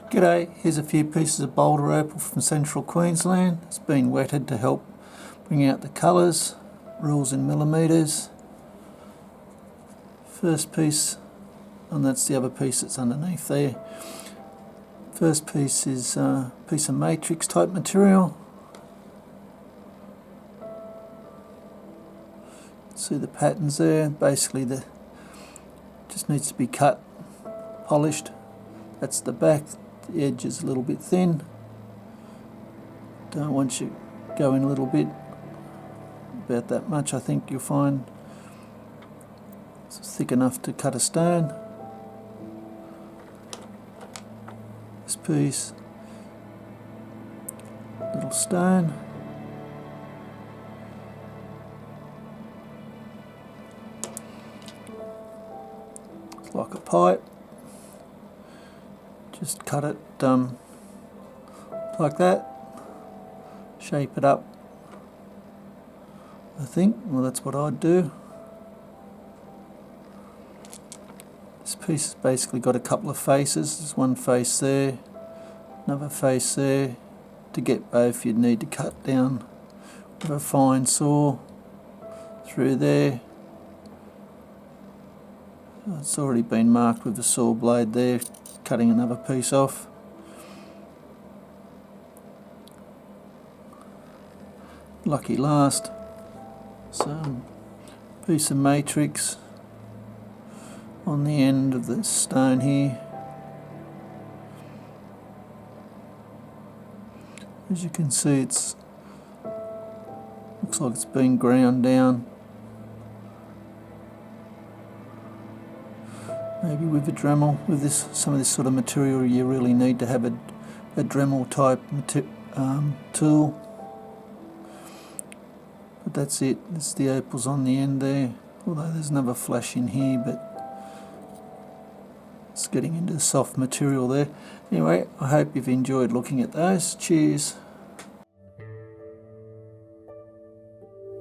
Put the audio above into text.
G'day, here's a few pieces of Boulder Opal from central Queensland. It's been wetted to help bring out the colours, rules in millimetres. First piece, and that's the other piece that's underneath there. First piece is a piece of matrix type material. See the patterns there, basically just needs to be cut, polished. That's the back. The edge is a little bit thin. Don't want you going a little bit, about that much I think you'll find. It's thick enough to cut a stone. This piece, little stone. It's like a pipe. Just cut it like that, shape it up, I think. Well, that's what I'd do. This piece has basically got a couple of faces. There's one face there, another face there. To get both you'd need to cut down with a fine saw through there. It's already been marked with the saw blade there, cutting another piece off. Lucky last. So, piece of matrix on the end of the stone here. As you can see, looks like it's been ground down. Maybe with a Dremel. With some of this sort of material, you really need to have a Dremel type tool. But that's it. It's the opals on the end there. Although there's another flash in here, but it's getting into the soft material there. Anyway, I hope you've enjoyed looking at those. Cheers.